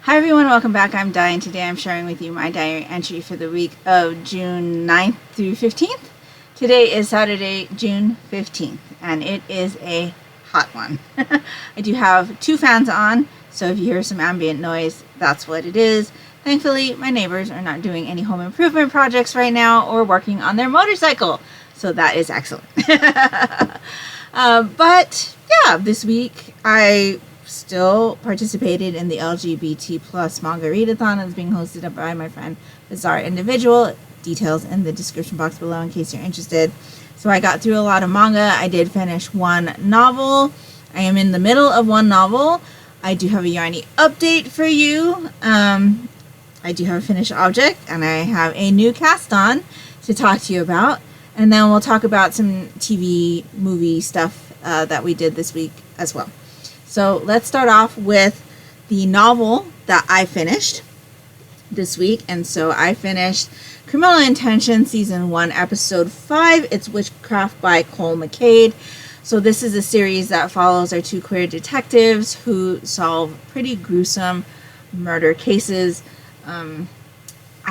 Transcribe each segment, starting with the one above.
Hi everyone, welcome back. I'm Di, and today I'm sharing with you my diary entry for the week of June 9th through 15th. Today is Saturday, June 15th, and it is a hot one. I do have two fans on, so if you hear some ambient noise, that's what it is. Thankfully, my neighbors are not doing any home improvement projects right now or working on their motorcycle, so that is excellent. But yeah, this week I still participated in the LGBT plus Manga Readathon that's being hosted by my friend Bizarre Individual. Details in the description box below in case you're interested. So I got through a lot of manga. I did finish one novel. I am in the middle of one novel. I do have a Yarnie update for you. I do have a finished object, and I have a new cast on to talk to you about. And then we'll talk about some TV movie stuff that we did this week as well. So let's start off with the novel that I finished this week. And so I finished Criminal Intention Season 1, Episode 5. It's Witchcraft by McCade. So this is a series that follows our two queer detectives who solve pretty gruesome murder cases. I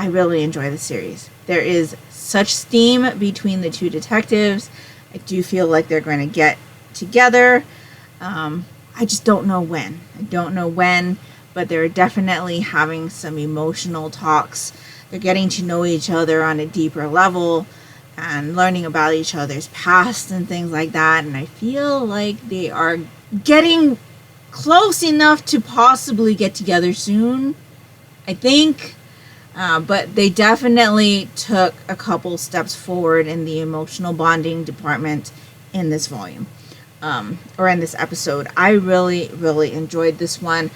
really enjoy the series. There is such steam between the two detectives. I do feel like they're going to get together. I just don't know when. But they're definitely having some emotional talks. They're getting to know each other on a deeper level and learning about each other's past and things like that. And I feel like they are getting close enough to possibly get together soon, I think. But they definitely took a couple steps forward in the emotional bonding department in this volume. Or in this episode. I really enjoyed this one.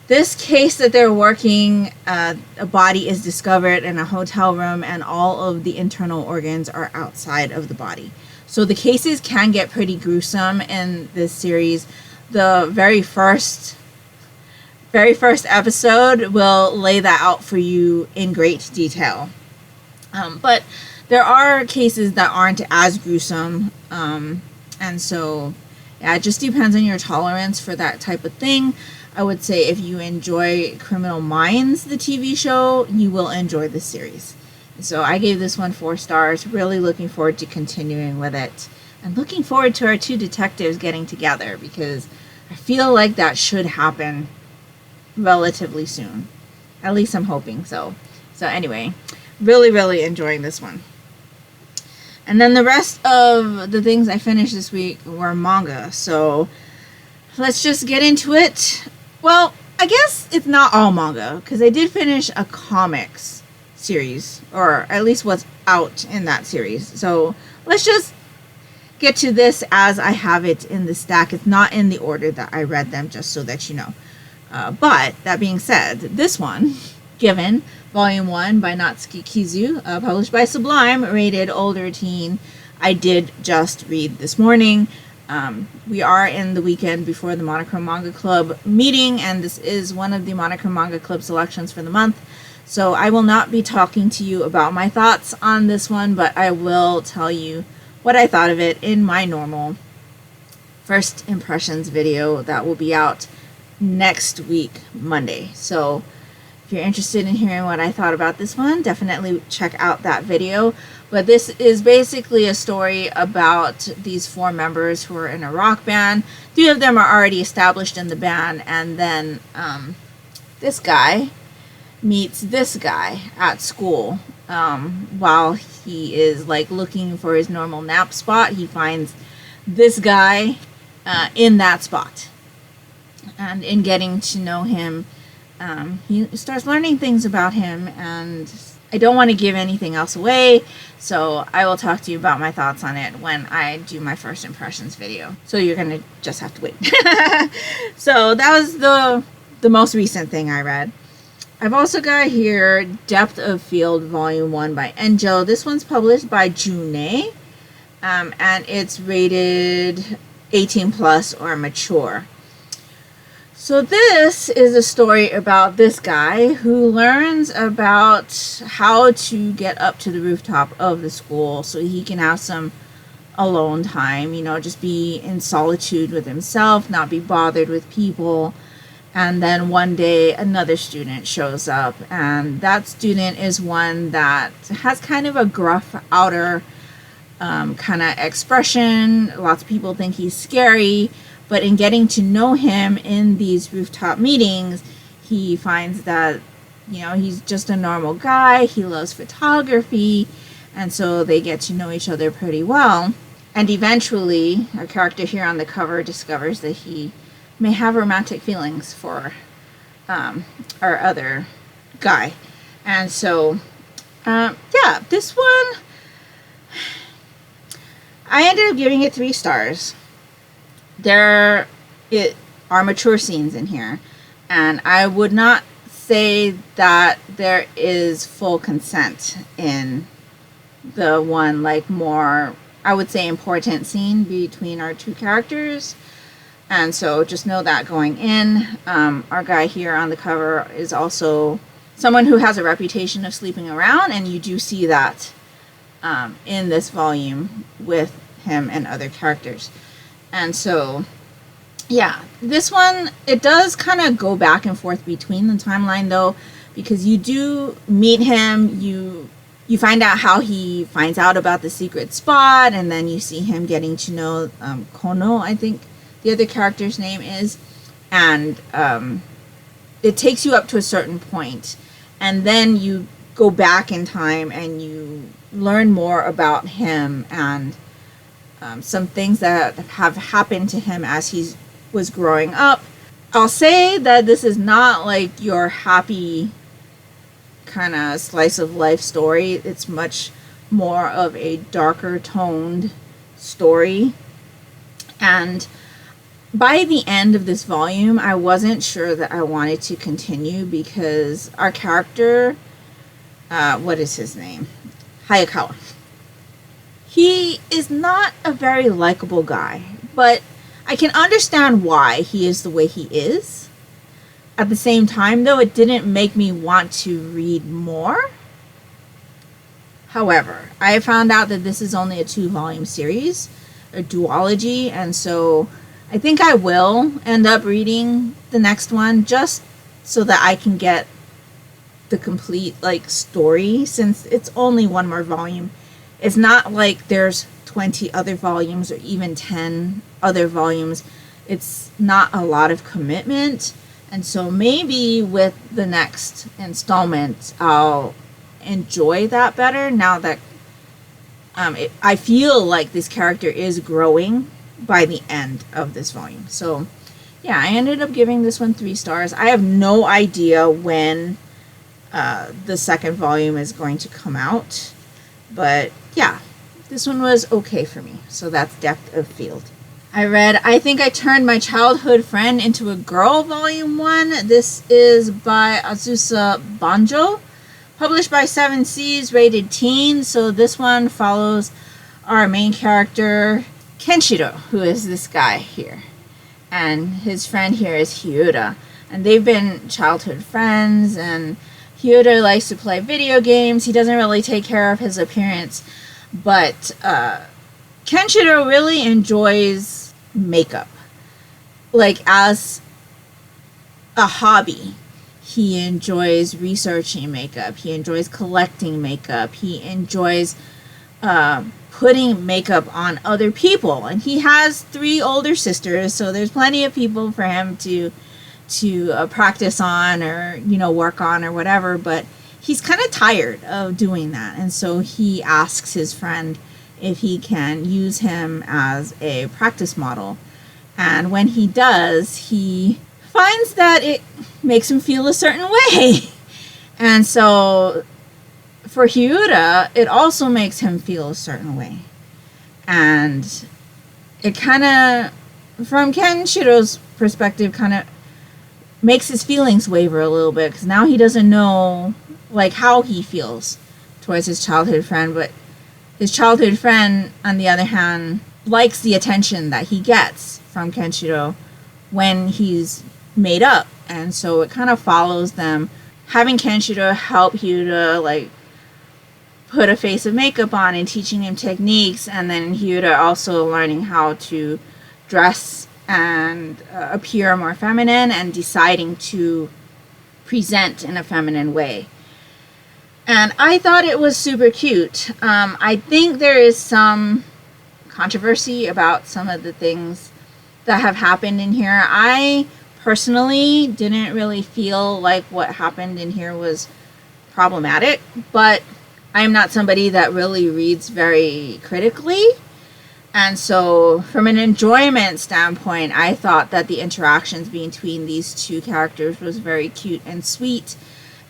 This case that they're working, a body is discovered in a hotel room and all of the internal organs are outside of the body. So the cases can get pretty gruesome in this series. The very first episode will lay that out for you in great detail. But there are cases that aren't as gruesome. And so, yeah, it just depends on your tolerance for that type of thing. I would say if you enjoy Criminal Minds, the TV show, you will enjoy this series. So I gave this one 4 stars. Really looking forward to continuing with it. And looking forward to our two detectives getting together because I feel like that should happen relatively soon. At least I'm hoping so. So anyway, really enjoying this one. And then the rest of the things I finished this week were manga. So let's just get into it. Well, I guess it's not all manga, because I did finish a comics series, or at least what's out in that series. So let's just get to this as I have it in the stack. It's not in the order that I read them, just so that you know. But that being said, this one, Given, Volume 1 by Natsuki Kizu, published by Sublime, rated older teen. I did just read this morning. We are in the weekend before the Monochrome Manga Club meeting, and this is one of the Monochrome Manga Club selections for the month. So I will not be talking to you about my thoughts on this one, but I will tell you what I thought of it in my normal first impressions video that will be out next week, Monday. So if you're interested in hearing what I thought about this one, definitely check out that video. But this is basically a story about these 4 members who are in a rock band. 3 of them are already established in the band, and then this guy meets this guy at school. While he is like looking for his normal nap spot, he finds this guy in that spot. And in getting to know him, he starts learning things about him, and I don't want to give anything else away, so I will talk to you about my thoughts on it when I do my first impressions video. So you're going to just have to wait. So that was the most recent thing I read. I've also got here Depth of Field Volume 1 by ENJO. This one's published by June, and it's rated 18 plus or mature. So this is a story about this guy who learns about how to get up to the rooftop of the school so he can have some alone time, you know, just be in solitude with himself, not be bothered with people, And then one day another student shows up, and that student is one that has kind of a gruff outer kind of expression. Lots of people think he's scary, but in getting to know him in these rooftop meetings, he finds that, you know, he's just a normal guy. He loves photography, and so they get to know each other pretty well. And eventually, our character here on the cover discovers that he may have romantic feelings for our other guy. And so, yeah, this one, I ended up giving it 3 stars. There are mature scenes in here, and I would not say that there is full consent in the one, like, more, I would say, important scene between our 2 characters. And so just know that going in. Our guy here on the cover is also someone who has a reputation of sleeping around, and you do see that in this volume with him and other characters. And so, yeah, this one, it does kind of go back and forth between the timeline, though, because you do meet him, you find out how he finds out about the secret spot, and then you see him getting to know Kono, I think the other character's name is, and it takes you up to a certain point, and then you go back in time and you learn more about him and some things that have happened to him as he was growing up. I'll say that this is not like your happy kind of slice of life story. It's much more of a darker toned story. And by the end of this volume, I wasn't sure that I wanted to continue because our character, what is his name? Hayakawa. He is not a very likable guy, but I can understand why he is the way he is. At the same time, though, it didn't make me want to read more. However, I found out that this is only a 2-volume series, a duology, and so I think I will end up reading the next one just so that I can get the complete, like, story, since it's only 1 more volume. It's not like there's 20 other volumes or even 10 other volumes. It's not a lot of commitment, and so maybe with the next installment I'll enjoy that better now that I feel like this character is growing by the end of this volume. So yeah, I ended up giving this one 3 stars. I have no idea when the second volume is going to come out, but yeah, this one was okay for me. So that's Depth of Field. I read I Think I Turned My Childhood Friend Into a Girl, Volume 1. This is by Azusa Banjo, published by 7 Seas, rated teen. So this one follows our main character, Kenshiro, who is this guy here. And his friend here is Hyuta. And they've been childhood friends, and Hyuta likes to play video games. He doesn't really take care of his appearance, but Kenshiro really enjoys makeup. Like, as a hobby, he enjoys researching makeup. He enjoys collecting makeup. He enjoys putting makeup on other people. And he has 3 older sisters, so there's plenty of people for him to practice on, or, you know, work on or whatever, but he's kind of tired of doing that, and so he asks his friend if he can use him as a practice model. And when he does, he finds that it makes him feel a certain way. And so for Hyuta, it also makes him feel a certain way. And it kind of, from Kenshiro's perspective, kind of makes his feelings waver a little bit, because now he doesn't know, like, how he feels towards his childhood friend. But his childhood friend, on the other hand, likes the attention that he gets from Kenshiro when he's made up. And so it kind of follows them, having Kenshiro help Hyuta, like, put a face of makeup on and teaching him techniques, and then Hyuta also learning how to dress and appear more feminine and deciding to present in a feminine way. And I thought it was super cute. I think there is some controversy about some of the things that have happened in here. I personally didn't really feel like what happened in here was problematic, but I'm not somebody that really reads very critically. And so from an enjoyment standpoint, I thought that the interactions between these two characters was very cute and sweet.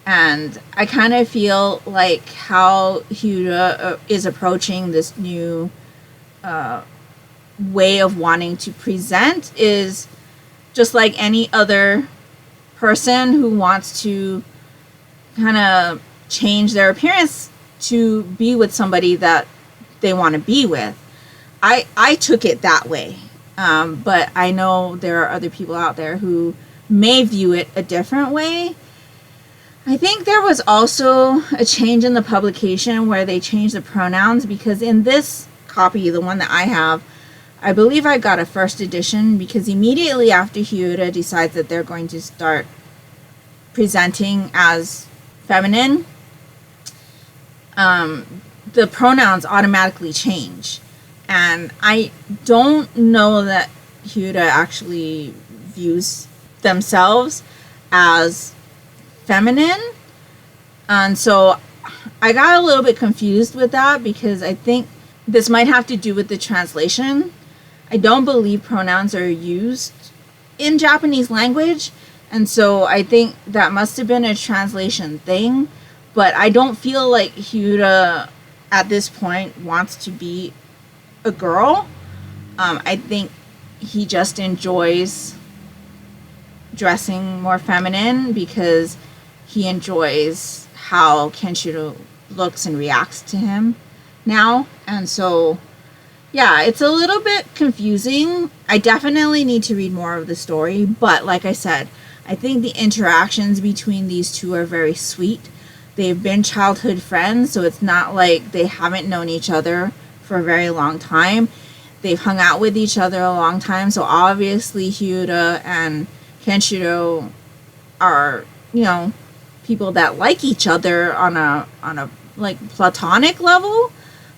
And I kind of feel like how Hyura is approaching this new way of wanting to present is just like any other person who wants to kind of change their appearance to be with somebody that they want to be with. I took it that way, but I know there are other people out there who may view it a different way. I think there was also a change in the publication where they changed the pronouns, because in this copy, the one that I have, I believe I got a first edition, because immediately after Hyura decides that they're going to start presenting as feminine, the pronouns automatically change. And I don't know that Hyura actually views themselves as feminine. And so I got a little bit confused with that, because I think this might have to do with the translation. I don't believe pronouns are used in Japanese language, and so I think that must have been a translation thing. But I don't feel like Hyura at this point wants to be a girl. I think he just enjoys dressing more feminine because he enjoys how Kenshiro looks and reacts to him now. And so, yeah, it's a little bit confusing. I definitely need to read more of the story, but like I said, I think the interactions between these two are very sweet. They've been childhood friends, so it's not like they haven't known each other for a very long time. They've hung out with each other a long time, so obviously Hyura and Kenshiro are, you know, people that like each other on a like platonic level.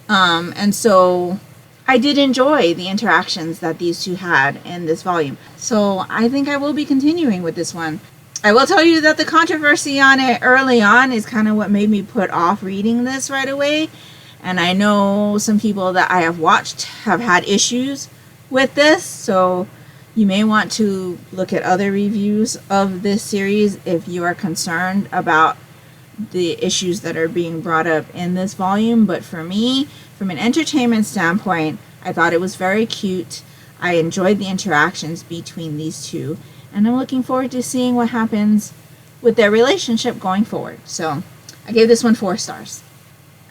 And so I did enjoy the interactions that these two had in this volume. So I think I will be continuing with this one. I will tell you that the controversy on it early on is kind of what made me put off reading this right away. And I know some people that I have watched have had issues with this, so you may want to look at other reviews of this series if you are concerned about the issues that are being brought up in this volume. But for me, from an entertainment standpoint, I thought it was very cute. I enjoyed the interactions between these two, and I'm looking forward to seeing what happens with their relationship going forward. So I gave this one 4 stars.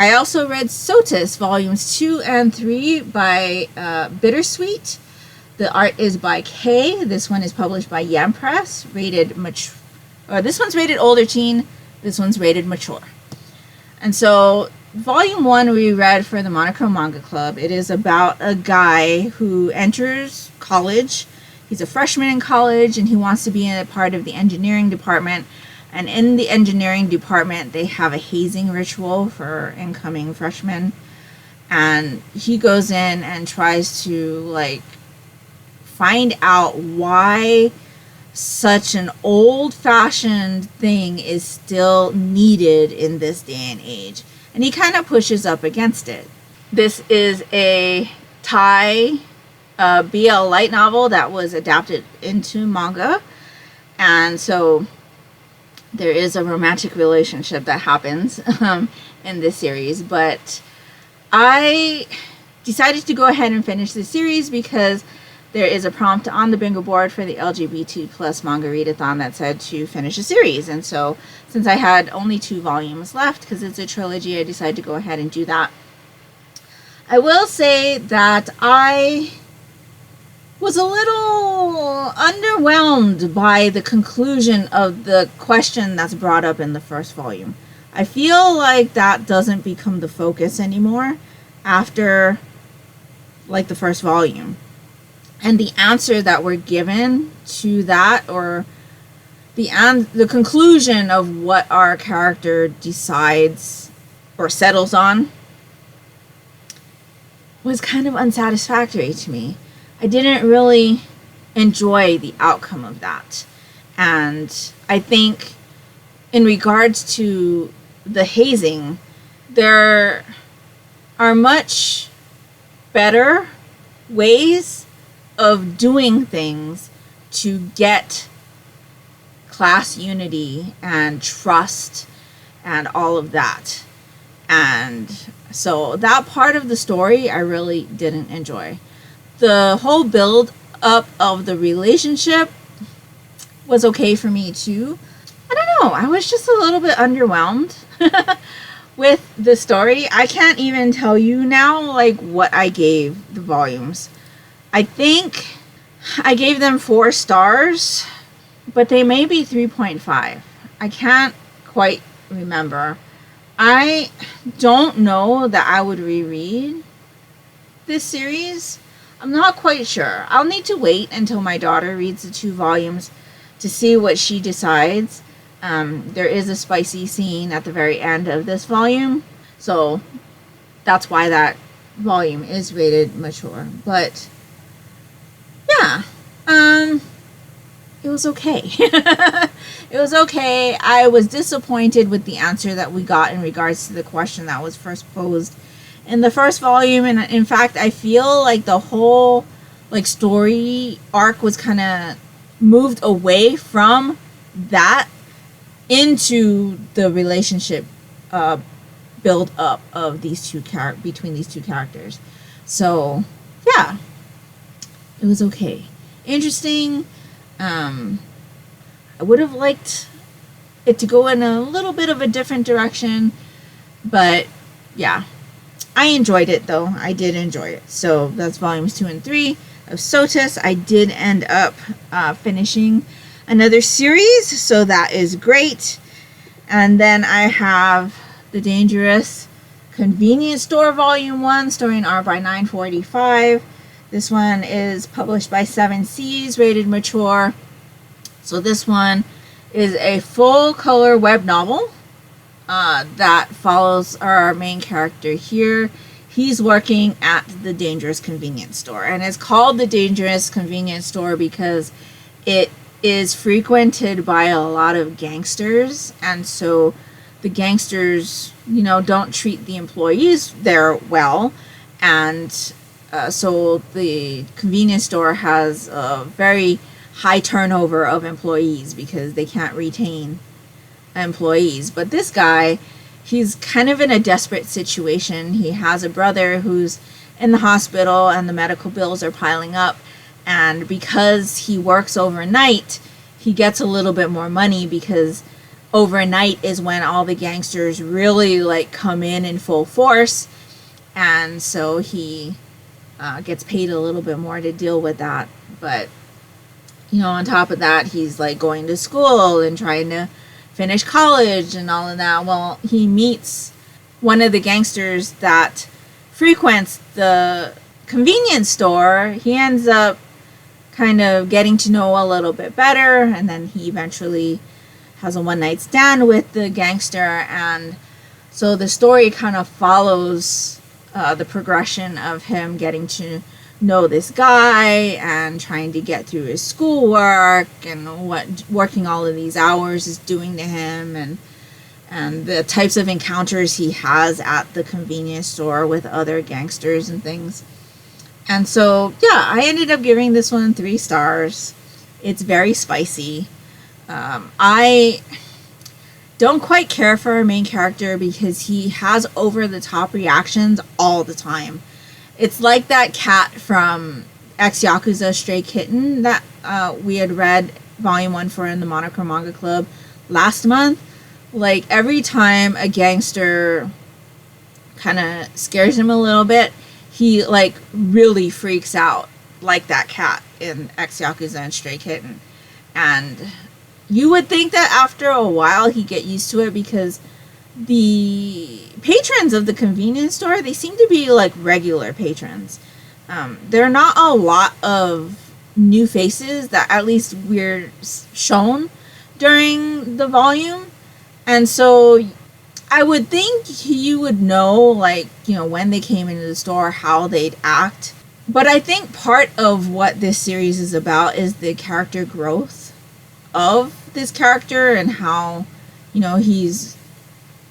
I also read SOTUS volumes 2 and 3 by Bittersweet. The art is by Kay. This one is published by Yam Press. This one's rated older teen. This one's rated mature. And so volume 1 we read for the Monochrome Manga Club. It is about a guy who enters college. He's a freshman in college, and he wants to be a part of the engineering department. And in the engineering department, they have a hazing ritual for incoming freshmen. And he goes in and tries to, like, find out why such an old-fashioned thing is still needed in this day and age. And he kind of pushes up against it. This is a Thai BL light novel that was adapted into manga. And so there is a romantic relationship that happens in this series, but I decided to go ahead and finish the series because there is a prompt on the bingo board for the LGBT plus manga readathon that said to finish a series. And so since I had only 2 volumes left, because it's a trilogy, I decided to go ahead and do that. I will say that I was a little underwhelmed by the conclusion of the question that's brought up in the first volume. I feel like that doesn't become the focus anymore after, like, the first volume. And the answer that we're given to that, or the conclusion of what our character decides or settles on, was kind of unsatisfactory to me. I didn't really enjoy the outcome of that. And I think in regards to the hazing, there are much better ways of doing things to get class unity and trust and all of that. And so that part of the story I really didn't enjoy. The whole build up of the relationship was okay for me too. I don't know, I was just a little bit underwhelmed with the story. I can't even tell you now like what I gave the volumes. I think I gave them 4 stars, but they may be 3.5. I can't quite remember. I don't know that I would reread this series. I'm not quite sure. I'll need to wait until my daughter reads the 2 volumes to see what she decides. There is a spicy scene at the very end of this volume, so that's why that volume is rated mature. But yeah, it was okay. It was okay. I was disappointed with the answer that we got in regards to the question that was first posed in the first volume. And in fact, I feel like the whole like story arc was kind of moved away from that into the relationship build up of these two between these two characters. So yeah, it was okay. Interesting. I would have liked it to go in a little bit of a different direction, but yeah, I enjoyed it though. I did enjoy it. So that's volumes 2 and 3 of SOTUS. I did end up finishing another series, so that is great. And then I have The Dangerous Convenience Store Volume 1, starring R by 945. This one is published by 7 Seas, rated mature. So this one is a full color web novel that follows our main character here. He's working at the Dangerous Convenience Store, and it's called the Dangerous Convenience Store because it is frequented by a lot of gangsters, and so the gangsters, you know, don't treat the employees there well, and so the convenience store has a very high turnover of employees because they can't retain employees. But this guy, he's kind of in a desperate situation. He has a brother who's in the hospital and the medical bills are piling up, and because he works overnight, he gets a little bit more money because overnight is when all the gangsters really like come in full force, and so he gets paid a little bit more to deal with that. But you know, on top of that, he's like going to school and trying to finish college and all of that. Well, he meets one of the gangsters that frequents the convenience store. He ends up kind of getting to know a little bit better, and then he eventually has a one-night stand with the gangster. And so the story kind of follows the progression of him getting to know this guy and trying to get through his schoolwork and what working all of these hours is doing to him, and the types of encounters he has at the convenience store with other gangsters and things. And so yeah, I ended up giving this one 3 stars. It's very spicy. I don't quite care for our main character because he has over the top reactions all the time. It's like that cat from Ex Yakuza Stray Kitten that we had read volume 1 for in the Monochrome Manga Club last month. Like every time a gangster kind of scares him a little bit, he like really freaks out like that cat in Ex Yakuza and Stray Kitten. And you would think that after a while he'd get used to it because the patrons of the convenience store, they seem to be like regular patrons. There are not a lot of new faces that at least we're shown during the volume. And so I would think you would know, like, you know, when they came into the store, how they'd act. But I think part of what this series is about is the character growth of this character and how, you know, he's,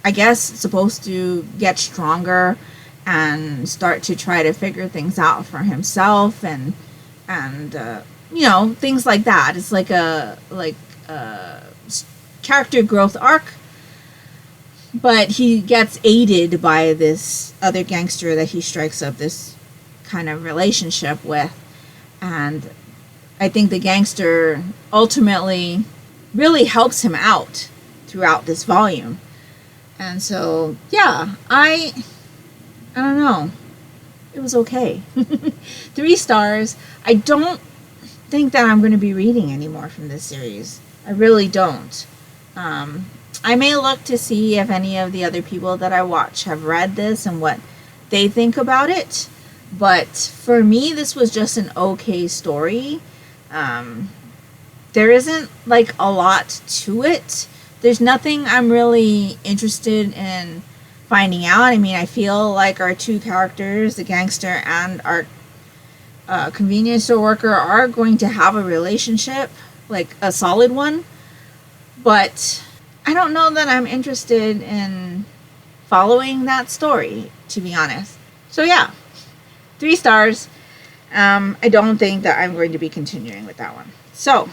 I guess, supposed to get stronger and start to try to figure things out for himself and you know, things like that. It's like a character growth arc, but he gets aided by this other gangster that he strikes up this kind of relationship with, and I think the gangster ultimately really helps him out throughout this volume. And so yeah, I don't know, it was okay. 3 stars. I don't think that I'm going to be reading anymore from this series. I really don't. I may look to see if any of the other people that I watch have read this and what they think about it. But for me, this was just an okay story. There isn't like a lot to it. There's nothing I'm really interested in finding out. I mean, I feel like our 2 characters, the gangster and our convenience store worker, are going to have a relationship, like a solid one. But I don't know that I'm interested in following that story, to be honest. So yeah, 3 stars. I don't think that I'm going to be continuing with that one. So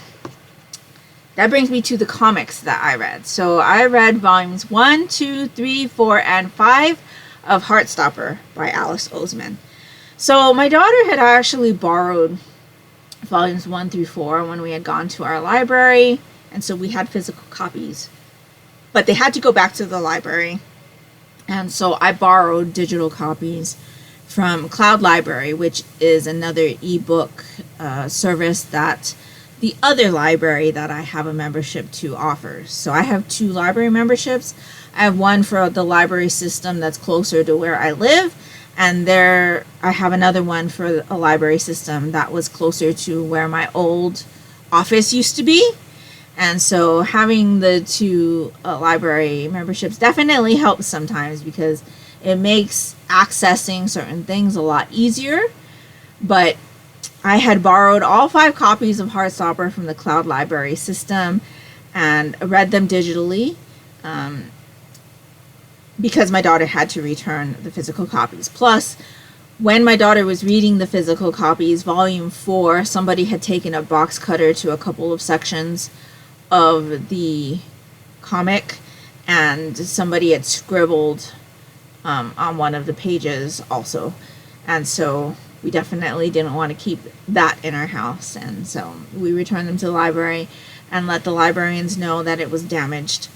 that brings me to the comics that I read. So I read volumes 1, 2, 3, 4, and 5 of Heartstopper by Alice Oseman. So my daughter had actually borrowed volumes 1 through 4 when we had gone to our library, and so we had physical copies. But they had to go back to the library, and so I borrowed digital copies from Cloud Library, which is another ebook service that the other library that I have a membership to offers. So I have 2 library memberships. I have one for the library system that's closer to where I live, and there I have another one for a library system that was closer to where my old office used to be. And so having the 2 library memberships definitely helps sometimes, because it makes accessing certain things a lot easier. But I had borrowed all 5 copies of Heartstopper from the Cloud Library system and read them digitally, because my daughter had to return the physical copies. Plus, when my daughter was reading the physical copies, volume 4, somebody had taken a box cutter to a couple of sections of the comic, and somebody had scribbled on one of the pages also. And so we definitely didn't want to keep that in our house, and so we returned them to the library and let the librarians know that it was damaged.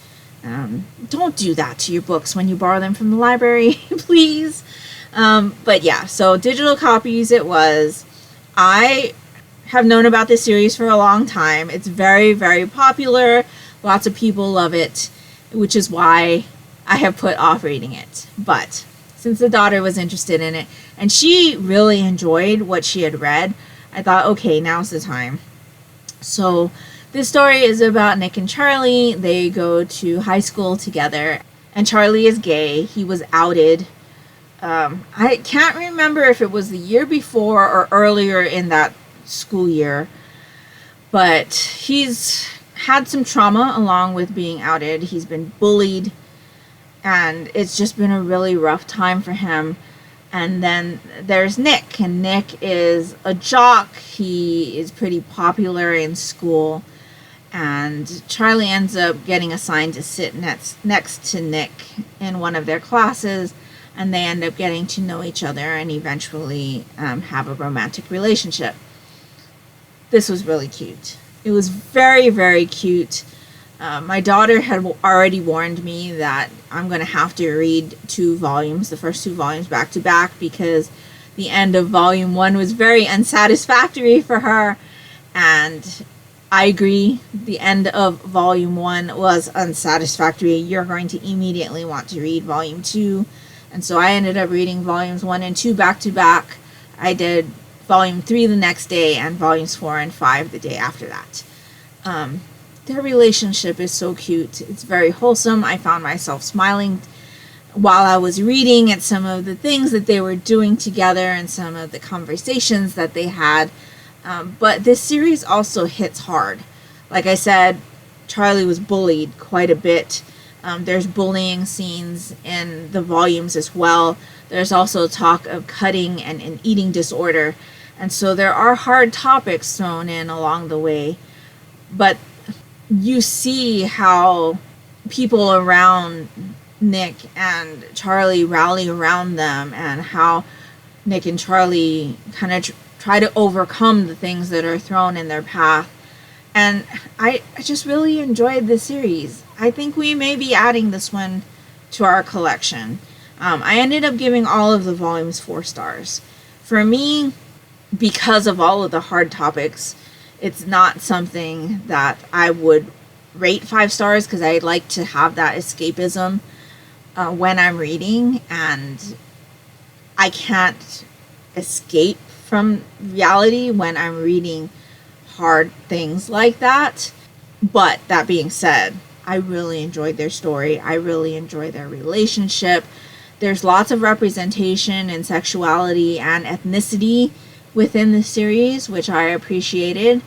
Don't do that to your books when you borrow them from the library, please. But yeah, so digital copies it was. I have known about this series for a long time. It's very, very popular. Lots of people love it, which is why I have put off reading it. But since the daughter was interested in it, and she really enjoyed what she had read, I thought, okay, now's the time. So this story is about Nick and Charlie. They go to high school together, and Charlie is gay. He was outed. I can't remember if it was the year before or earlier in that school year, but he's had some trauma along with being outed. He's been bullied, and it's just been a really rough time for him. And then there's Nick, and Nick is a jock. He is pretty popular in school, and Charlie ends up getting assigned to sit next to Nick in one of their classes, and they end up getting to know each other and eventually have a romantic relationship. This was really cute. It was very, very cute. My daughter had already warned me that I'm going to have to read 2 volumes, the first 2 volumes back to back, because the end of volume 1 was very unsatisfactory for her. And I agree, the end of volume 1 was unsatisfactory. You're going to immediately want to read volume 2. And so I ended up reading volumes 1 and 2 back to back I did volume 3 the next day and volumes 4 and 5 the day after that. Their relationship is so cute. It's very wholesome. I found myself smiling while I was reading at some of the things that they were doing together and some of the conversations that they had. But this series also hits hard. Like I said, Charlie was bullied quite a bit. There's bullying scenes in the volumes as well. There's also talk of cutting and an eating disorder. And so there are hard topics thrown in along the way. But you see how people around Nick and Charlie rally around them, and how Nick and Charlie kind of try to overcome the things that are thrown in their path. And I just really enjoyed the series. I think we may be adding this one to our collection. I ended up giving all of the volumes 4 stars. For me, because of all of the hard topics, it's not something that I would rate 5 stars, because I like to have that escapism when I'm reading, and I can't escape from reality when I'm reading hard things like that. But that being said, I really enjoyed their story. I really enjoyed their relationship. There's lots of representation in sexuality and ethnicity within the series, which I appreciated.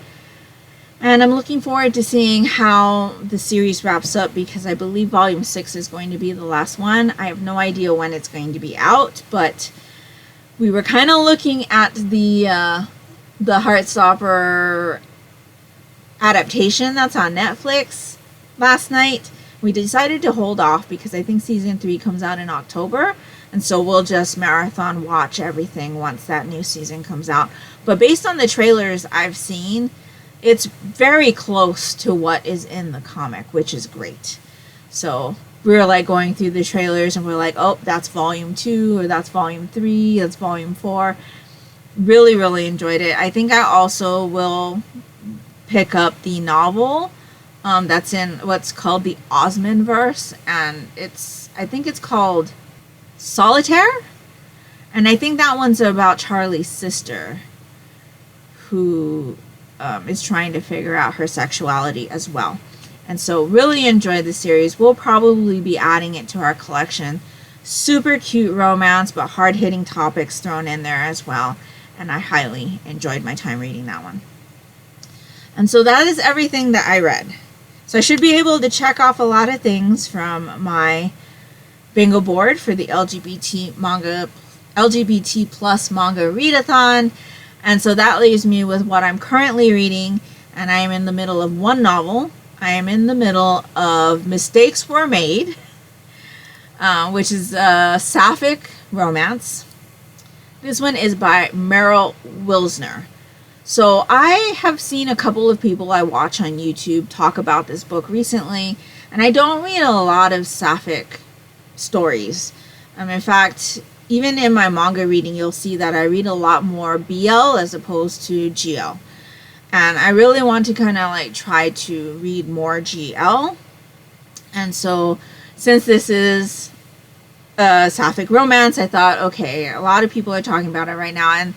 And I'm looking forward to seeing how the series wraps up, because I believe volume 6 is going to be the last one. I have no idea when it's going to be out, but we were kind of looking at the Heartstopper adaptation that's on Netflix last night. We decided to hold off because I think season 3 comes out in October, and so we'll just marathon watch everything once that new season comes out. But based on the trailers I've seen, it's very close to what is in the comic, which is great. So we were like going through the trailers and we're like, oh, that's volume 2, or that's volume 3, that's volume 4. Really, really enjoyed it. I think I also will pick up the novel that's in what's called the Oseman verse, and I think it's called Solitaire, and I think that one's about Charlie's sister, who is trying to figure out her sexuality as well. And so really enjoyed the series. We'll probably be adding it to our collection. Super cute romance, but hard-hitting topics thrown in there as well. And I highly enjoyed my time reading that one. And so that is everything that I read. So I should be able to check off a lot of things from my bingo board for the LGBT plus manga readathon. And so that leaves me with what I'm currently reading, and I am in the middle of one novel. I am in the middle of Mistakes Were Made, which is a sapphic romance. This one is by Meryl Wilsner. So I have seen a couple of people I watch on YouTube talk about this book recently, and I don't read a lot of sapphic stories. In fact, even in my manga reading, you'll see that I read a lot more BL as opposed to GL. And I really want to kind of like try to read more GL. And so since this is a sapphic romance, I thought, okay, a lot of people are talking about it right now. And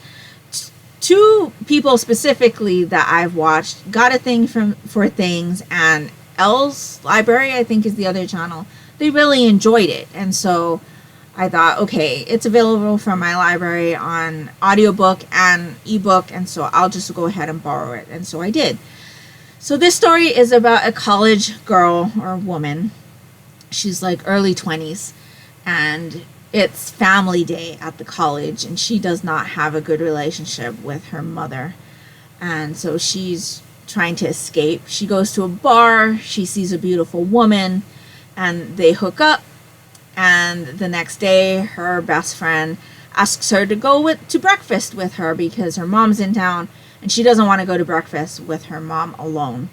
2 people specifically that I've watched got a thing for things, and Elle's Library, I think is the other channel. They really enjoyed it. And so I thought, okay, it's available from my library on audiobook and ebook, and so I'll just go ahead and borrow it. And so I did. So this story is about a college girl or woman. She's like early 20s, and it's family day at the college, and she does not have a good relationship with her mother. And so she's trying to escape. She goes to a bar, she sees a beautiful woman, and they hook up. And the next day, her best friend asks her to go to breakfast with her because her mom's in town and she doesn't want to go to breakfast with her mom alone.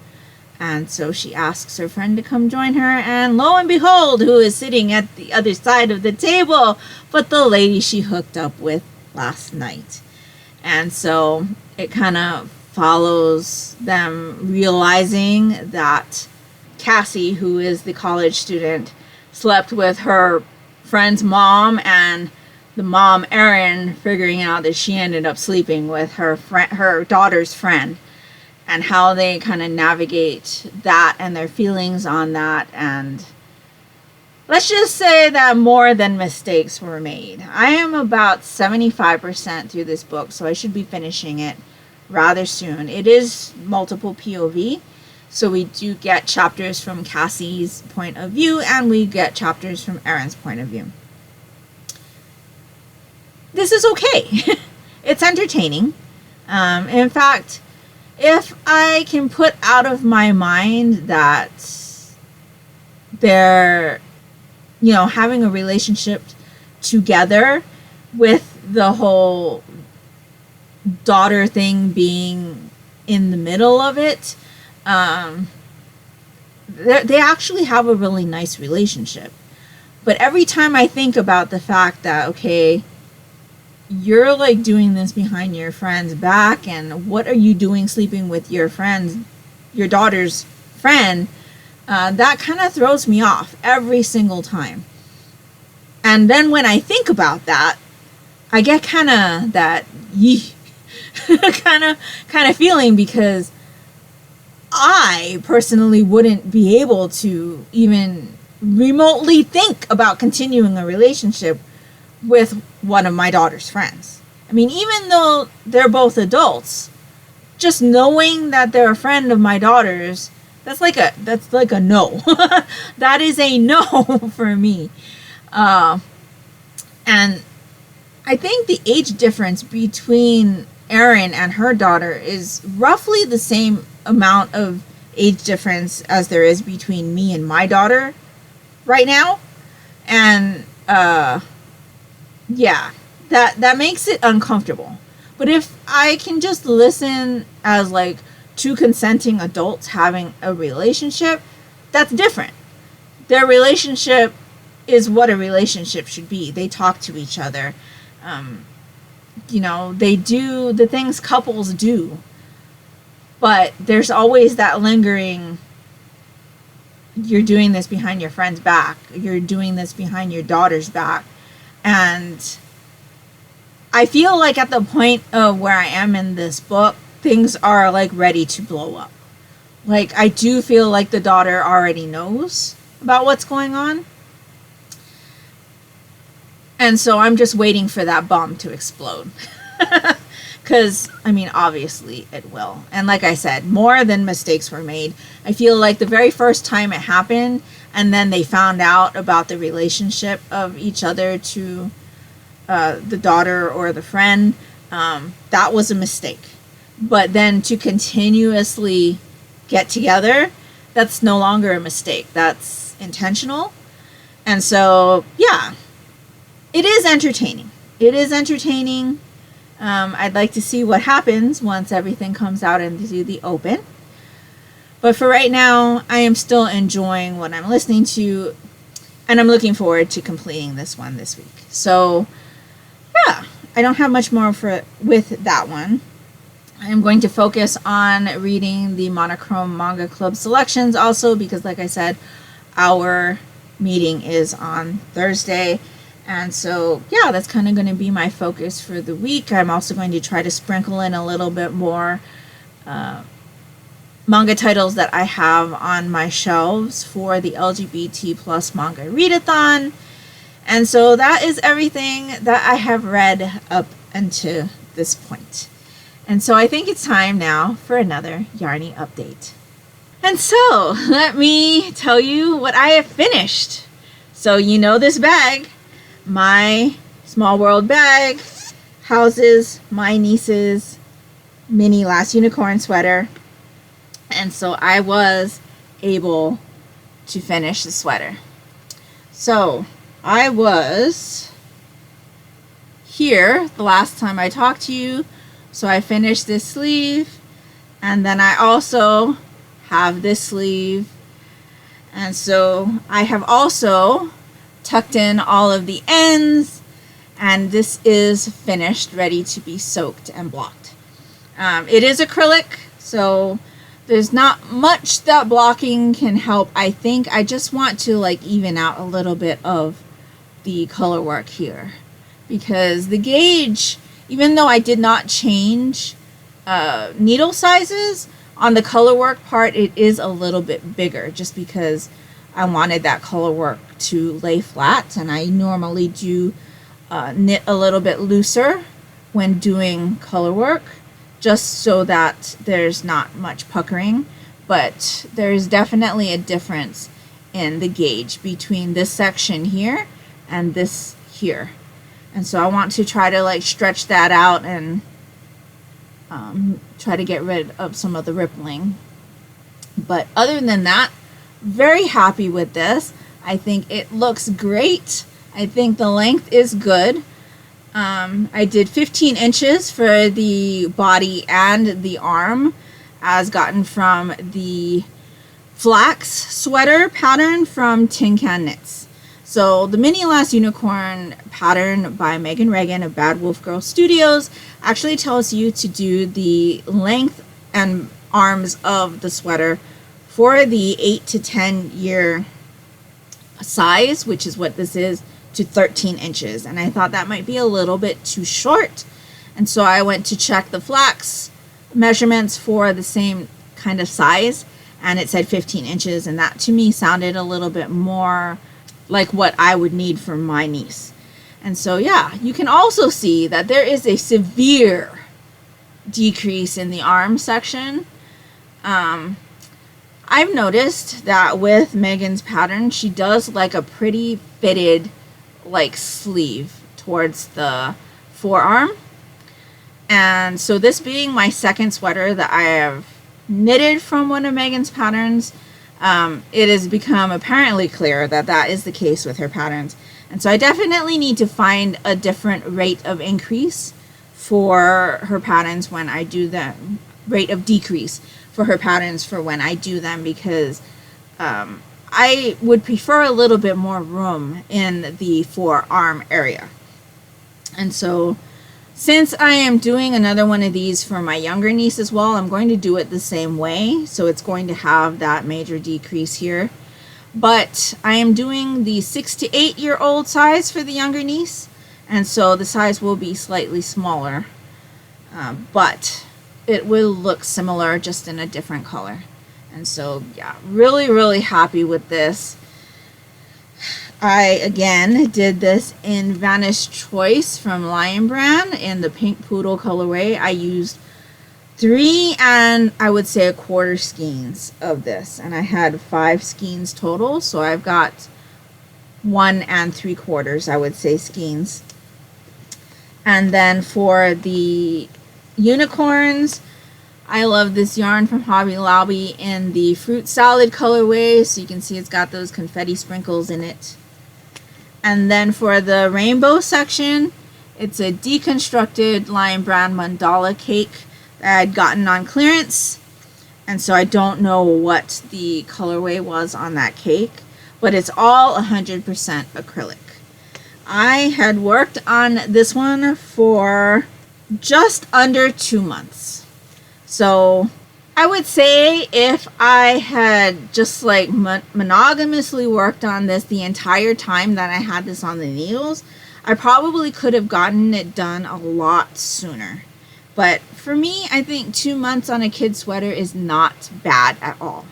And so she asks her friend to come join her, and lo and behold, who is sitting at the other side of the table but the lady she hooked up with last night. And so it kind of follows them realizing that Cassie, who is the college student, slept with her friend's mom, and the mom, Erin, figuring out that she ended up sleeping with her daughter's friend, and how they kind of navigate that and their feelings on that. And let's just say that more than mistakes were made. I am about 75% through this book, so I should be finishing it rather soon. It is multiple POV, so we do get chapters from Cassie's point of view, and we get chapters from Erin's point of view. This is okay. It's entertaining. In fact, if I can put out of my mind that they're, having a relationship together, with the whole daughter thing being in the middle of it, they actually have a really nice relationship. But every time I think about the fact that, okay, you're like doing this behind your friend's back, and what are you doing sleeping with your daughter's friend, that kind of throws me off every single time. And then when I think about that, I get kind of that kind of feeling, because I personally wouldn't be able to even remotely think about continuing a relationship with one of my daughter's friends. I mean, even though they're both adults, just knowing that they're a friend of my daughter's, that's like a no. That is a no for me. And I think the age difference between Erin and her daughter is roughly the same amount of age difference as there is between me and my daughter right now. And yeah, that makes it uncomfortable. But if I can just listen as like two consenting adults having a relationship, that's different. Their relationship is what a relationship should be. They talk to each other. They do the things couples do. But there's always that lingering, you're doing this behind your friend's back. You're doing this behind your daughter's back. And I feel like at the point of where I am in this book, things are like ready to blow up. Like, I do feel like the daughter already knows about what's going on. And so I'm just waiting for that bomb to explode. Because, obviously it will. And like I said, more than mistakes were made. I feel like the very first time it happened, and then they found out about the relationship of each other to the daughter or the friend, that was a mistake. But then to continuously get together, that's no longer a mistake. That's intentional. And so, yeah, it is entertaining. It is entertaining. I'd like to see what happens once everything comes out into the open. But for right now, I am still enjoying what I'm listening to, and I'm looking forward to completing this one this week. So, yeah, I don't have much more with that one. I'm going to focus on reading the Monochrome Manga Club selections also, because like I said, our meeting is on Thursday. And so, yeah, that's kind of going to be my focus for the week. I'm also going to try to sprinkle in a little bit more manga titles that I have on my shelves for the LGBT plus manga readathon. And so that is everything that I have read up until this point. And so I think it's time now for another Yarnie update. And so, let me tell you what I have finished. So this bag, my Small World bag, houses my niece's mini Last Unicorn sweater. And so I was able to finish the sweater. So I was here the last time I talked to you. So I finished this sleeve, and then I also have this sleeve. And so I have also tucked in all of the ends, and this is finished, ready to be soaked and blocked. It is acrylic, so there's not much that blocking can help. I think I just want to even out a little bit of the color work here, because the gauge, even though I did not change needle sizes, on the color work part it is a little bit bigger, just because I wanted that color work to lay flat, and I normally do knit a little bit looser when doing color work, just so that there's not much puckering. But there's definitely a difference in the gauge between this section here and this here, and so I want to try to like stretch that out and try to get rid of some of the rippling. But other than that, very happy with this. I think it looks great. I think the length is good. I did 15 inches for the body and the arm, as gotten from the flax sweater pattern from Tin Can Knits. So the Mini Last Unicorn pattern by Megan Regan of Bad Wolf Girl Studios actually tells you to do the length and arms of the sweater for the 8 to 10 year size, which is what this is, to 13 inches. And I thought that might be a little bit too short. And so I went to check the flax measurements for the same kind of size, and it said 15 inches. And that to me sounded a little bit more like what I would need for my niece. And so, yeah, you can also see that there is a severe decrease in the arm section. I've noticed that with Megan's pattern, she does like a pretty fitted like sleeve towards the forearm. And so this being my second sweater that I have knitted from one of Megan's patterns, it has become apparently clear that that is the case with her patterns. And so I definitely need to find a different rate of increase for her patterns when I do them, rate of decrease for her patterns for when I do them, because I would prefer a little bit more room in the forearm area. And so since I am doing another one of these for my younger niece as well, I'm going to do it the same way. So it's going to have that major decrease here. But I am doing the 6 to 8 year old size for the younger niece. And so the size will be slightly smaller. But it will look similar, just in a different color. And so, yeah, really, really happy with this. I, again, did this in Vanish Choice from Lion Brand in the pink poodle colorway. I used 3 and I would say 1/4 skeins of this. And I had 5 skeins total. So I've got 1 and 3/4, I would say, skeins. And then for the unicorns, I love this yarn from Hobby Lobby in the fruit salad colorway. So you can see it's got those confetti sprinkles in it. And then for the rainbow section, it's a deconstructed Lion Brand mandala cake that I'd gotten on clearance. And so I don't know what the colorway was on that cake, but it's all 100% acrylic. I had worked on this one for just under 2 months. So I would say if I had just like monogamously worked on this the entire time that I had this on the needles, I probably could have gotten it done a lot sooner. But for me, I think 2 months on a kid sweater is not bad at all.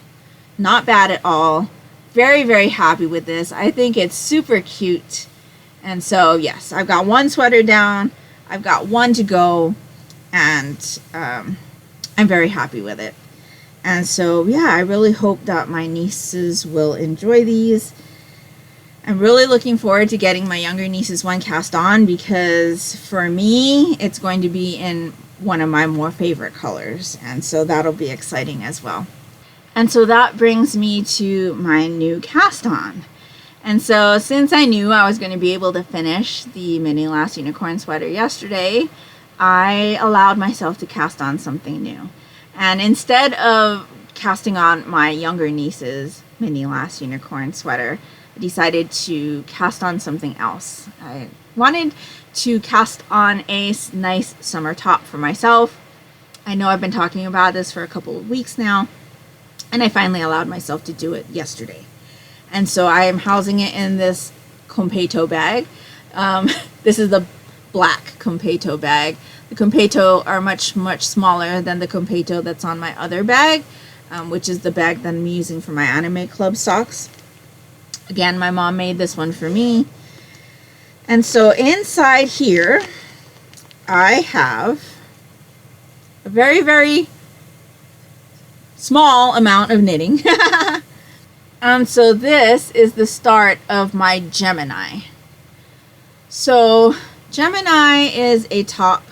Not bad at all. Very, very happy with this. I think it's super cute. And so, yes, I've got 1 sweater down. I've got 1 to go. And I'm very happy with it. And so, yeah, I really hope that my nieces will enjoy these. I'm really looking forward to getting my younger niece's one cast on, because for me, it's going to be in one of my more favorite colors. And so that'll be exciting as well. And so that brings me to my new cast on. And so since I knew I was going to be able to finish the Mini Last Unicorn sweater yesterday, I allowed myself to cast on something new. And instead of casting on my younger niece's Mini Last Unicorn sweater, I decided to cast on something else. I wanted to cast on a nice summer top for myself. I know I've been talking about this for a couple of weeks now, and I finally allowed myself to do it yesterday. And so I am housing it in this Competo bag. This is the black Competo bag. The Competo are much smaller than the Competo that's on my other bag, which is the bag that I'm using for my anime club socks. Again, my mom made this one for me. And so inside here, I have a very small amount of knitting. So this is the start of my Gemini. So Gemini is a top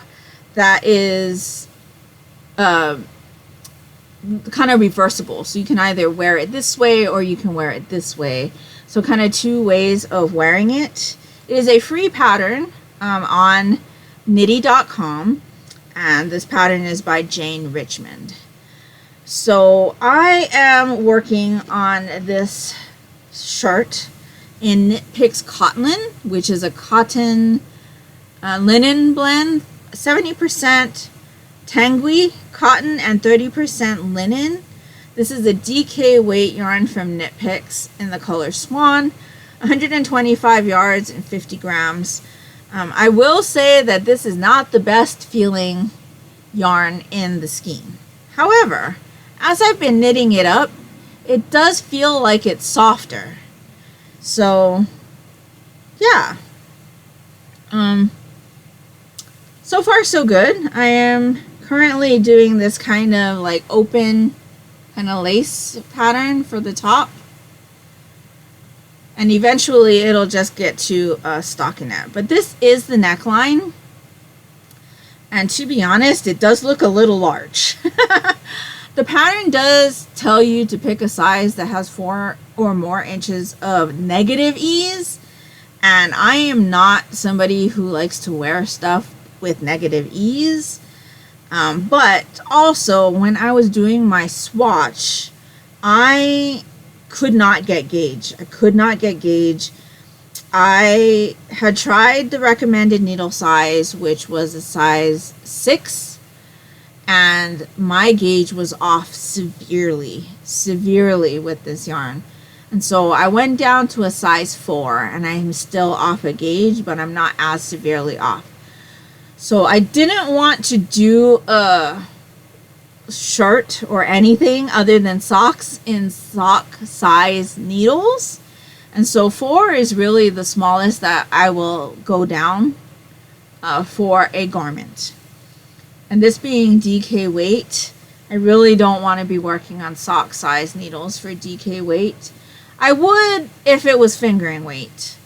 that is kind of reversible. So you can either wear it this way or you can wear it this way. So kind of two ways of wearing it. It is a free pattern on nitty.com, and this pattern is by Jane Richmond. So I am working on this shirt in Knit Picks Cottonlin, which is a cotton linen blend, 70% Tangui cotton and 30% linen. This is a DK weight yarn from Knit Picks in the color Swan, 125 yards and 50 grams. I will say that this is not the best feeling yarn in the skein. However, as I've been knitting it up, it does feel like it's softer. So, yeah. So far so good. I am currently doing this kind of like open kind of lace pattern for the top. And eventually it'll just get to a stockinette. But this is the neckline. And to be honest, it does look a little large. The pattern does tell you to pick a size that has 4 or more inches of negative ease. And I am not somebody who likes to wear stuff with negative ease. But also, when I was doing my swatch, I could not get gauge. I could not get gauge. I had tried the recommended needle size, which was a size 6. And my gauge was off severely with this yarn. And so I went down to a size 4, and I'm still off a gauge, but I'm not as severely off. So I didn't want to do a shirt or anything other than socks in sock size needles. And so 4 is really the smallest that I will go down for a garment. And this being DK weight, I really don't want to be working on sock size needles for DK weight. I would if it was fingering weight,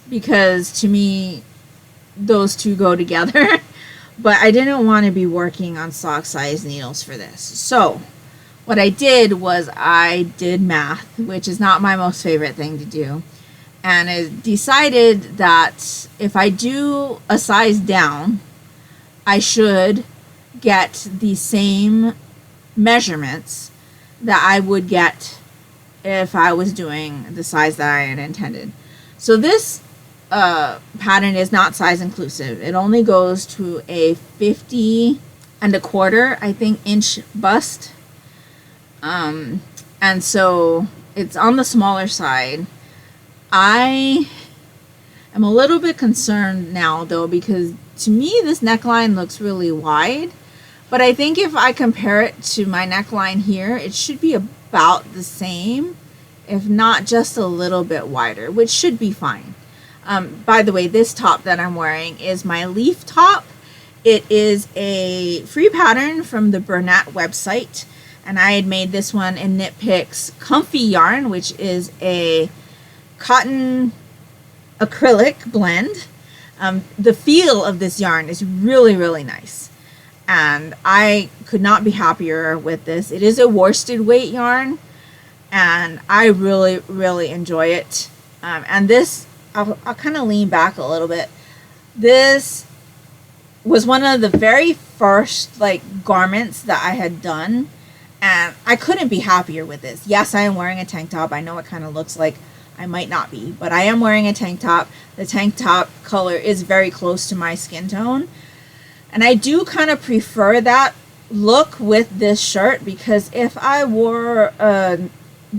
because to me, those two go together. But I didn't want to be working on sock size needles for this. So what I did was I did math, which is not my most favorite thing to do. And I decided that if I do a size down, I should get the same measurements that I would get if I was doing the size that I had intended. So this pattern is not size inclusive. It only goes to a 50 1/4, I think, inch bust. And so it's on the smaller side. I am a little bit concerned now though, because to me this neckline looks really wide. But I think if I compare it to my neckline here, it should be about the same, if not just a little bit wider, which should be fine. By the way, this top that I'm wearing is my leaf top. It is a free pattern from the Bernat website, and I had made this one in Knit Picks Comfy Yarn, which is a cotton acrylic blend. The feel of this yarn is really nice, and I could not be happier with this. It is a worsted weight yarn, and I really enjoy it. And this, I'll kind of lean back a little bit. This was one of the very first garments that I had done, and I couldn't be happier with this. Yes, I am wearing a tank top. I know it kind of looks like I might not be, but I am wearing a tank top. The tank top color is very close to my skin tone, and I do kind of prefer that look with this shirt, because if I wore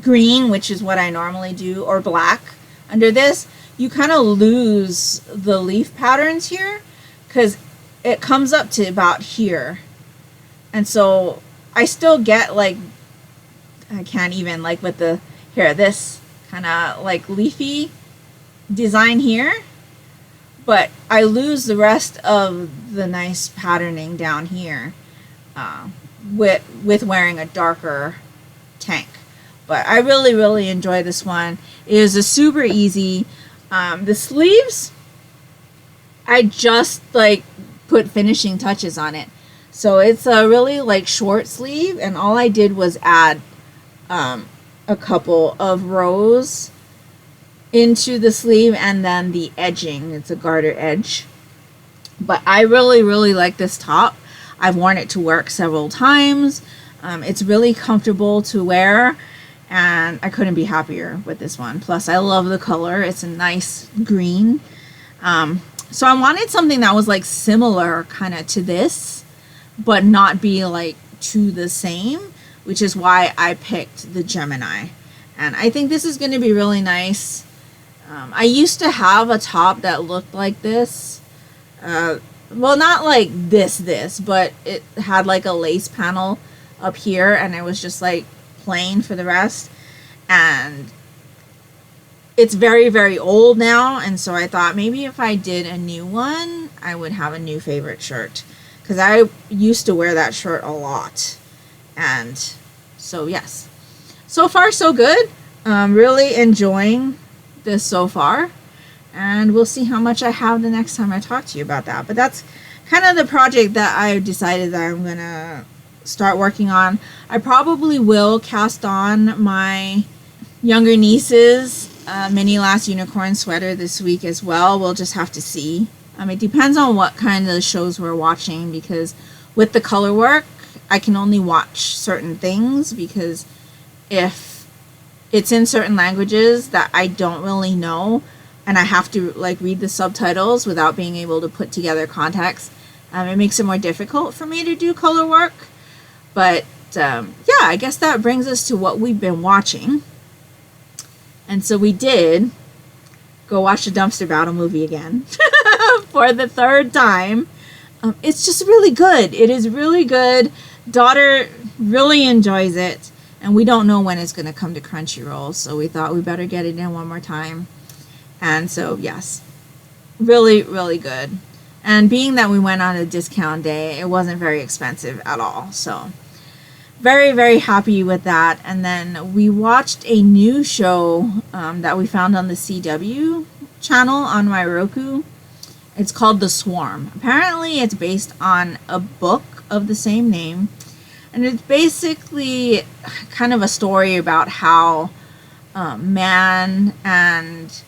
green, which is what I normally do, or black under this, you kind of lose the leaf patterns here, because it comes up to about here. And so I still get like, I can't even like with the, here, this kind of like leafy design here. But I lose the rest of the nice patterning down here with wearing a darker tank. But I really, really enjoy this one. It is a super easy. The sleeves, I just like put finishing touches on it. So it's a really like short sleeve, and all I did was add a couple of rows into the sleeve and then the edging. It's a garter edge. But I really, really like this top. I've worn it to work several times. It's really comfortable to wear, and I couldn't be happier with this one. Plus, I love the color. It's a nice green. So I wanted something that was like similar kind of to this, but not be like to the same, which is why I picked the Gemini. And I think this is going to be really nice. I used to have a top that looked like this. Well, not like this, but it had like a lace panel up here, and it was just like plain for the rest. And it's very, very old now, and so I thought maybe if I did a new one, I would have a new favorite shirt, because I used to wear that shirt a lot. And so yes, so far so good. Really enjoying this so far, and we'll see how much I have the next time I talk to you about that. But that's kind of the project that I decided that I'm gonna start working on. I probably will cast on my younger niece's mini last unicorn sweater this week as well. We'll just have to see. It depends on what kind of shows we're watching, because with the color work I can only watch certain things, because if it's in certain languages that I don't really know and I have to like read the subtitles without being able to put together context, it makes it more difficult for me to do color work. But yeah, I guess that brings us to what we've been watching. And so we did go watch the Dumpster Battle movie again for the third time. It's just really good. It is really good. Daughter really enjoys it, and we don't know when it's going to come to Crunchyroll, so we thought we better get it in one more time. And so yes, really, really good. And being that we went on a discount day, it wasn't very expensive at all. So very, very happy with that. And then we watched a new show that we found on the CW channel on my Roku. It's called The Swarm. Apparently it's based on a book of the same name. And it's basically kind of a story about how man and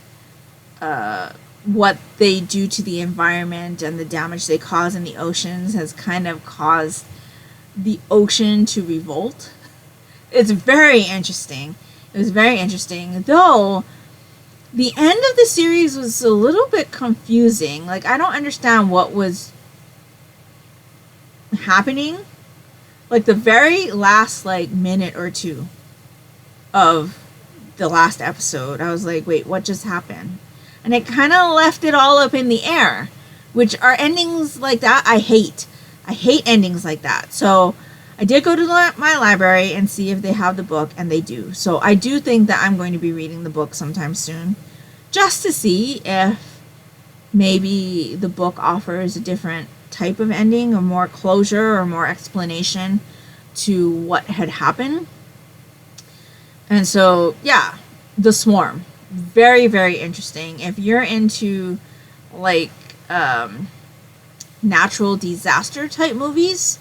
what they do to the environment and the damage they cause in the oceans has kind of caused the ocean to revolt. It's very interesting. It was very interesting, though the end of the series was a little bit confusing. Like, I don't understand what was happening. Like, the very last like minute or two of the last episode, I was like, wait, what just happened? And it kind of left it all up in the air, which are endings like that I hate. I hate endings like that. So I did go to my library and see if they have the book, and they do. So I do think that I'm going to be reading the book sometime soon, just to see if maybe the book offers a different type of ending, or more closure, or more explanation to what had happened. And so yeah, The Swarm, very, very interesting. If you're into like natural disaster type movies,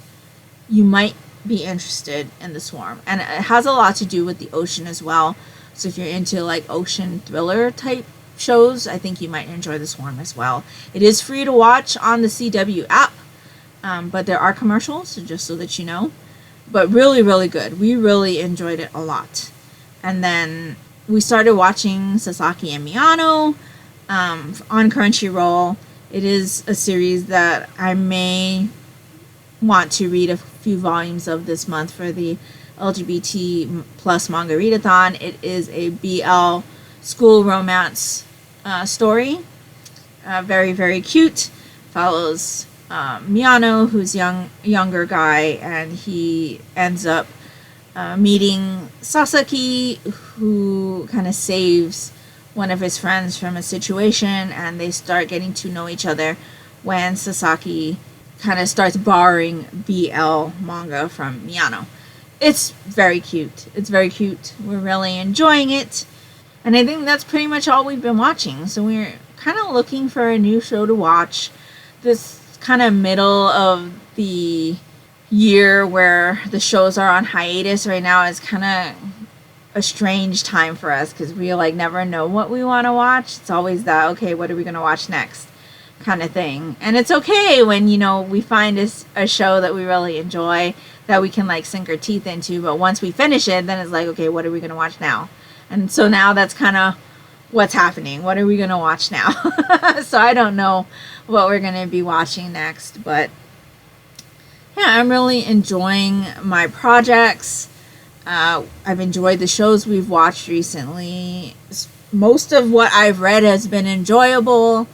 you might be interested in The Swarm. And it has a lot to do with the ocean as well. So if you're into like ocean thriller type shows, I think you might enjoy The Swarm as well. It is free to watch on the CW app, but there are commercials, so just so that you know. But really, really good. We really enjoyed it a lot. And then we started watching Sasaki and Miyano on Crunchyroll. It is a series that I may want to read a few volumes of this month for the LGBT plus Manga Readathon. It is a BL school romance story. Very, very cute. follows Miyano, who's younger guy, and he ends up meeting Sasaki, who kind of saves one of his friends from a situation, and they start getting to know each other when Sasaki kind of starts borrowing BL manga from Miyano. It's very cute. It's very cute. We're really enjoying it. And I think that's pretty much all we've been watching. So we're kind of looking for a new show to watch. This kind of middle of the year where the shows are on hiatus right now is kind of a strange time for us because we like never know what we want to watch. It's always that, okay, what are we going to watch next kind of thing. And it's okay when, you know, we find a show that we really enjoy that we can like sink our teeth into, but once we finish it, then it's like, okay, what are we going to watch now? And so now that's kind of what's happening. What are we going to watch now? So I don't know what we're going to be watching next, but yeah, I'm really enjoying my projects. I've enjoyed the shows we've watched recently. Most of what I've read has been enjoyable.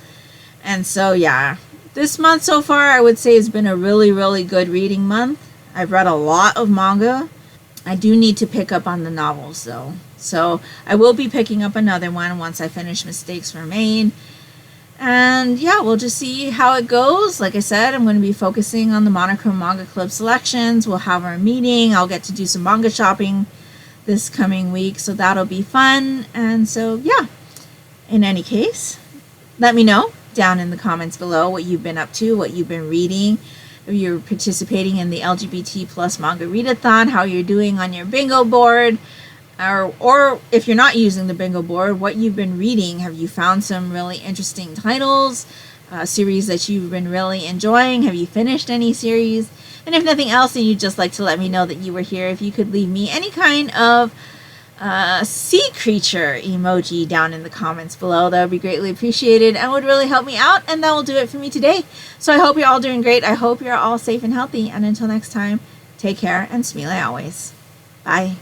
And so, yeah, this month so far, I would say has been a really, really good reading month. I've read a lot of manga. I do need to pick up on the novels, though. So I will be picking up another one once I finish Mistakes Remain. And yeah, we'll just see how it goes. Like I said, I'm going to be focusing on the Monochrome Manga Club selections. We'll have our meeting. I'll get to do some manga shopping this coming week, so that'll be fun. And so, yeah, in any case, let me know down in the comments below what you've been up to, what you've been reading, if you're participating in the LGBT plus manga readathon, how you're doing on your bingo board, or if you're not using the bingo board, what you've been reading. Have you found some really interesting titles, series that you've been really enjoying? Have you finished any series? And if nothing else, and you'd just like to let me know that you were here, if you could leave me any kind of sea creature emoji down in the comments below, that would be greatly appreciated and would really help me out, and that will do it for me today. So I hope you're all doing great. I hope you're all safe and healthy, and until next time, take care and smile always. Bye.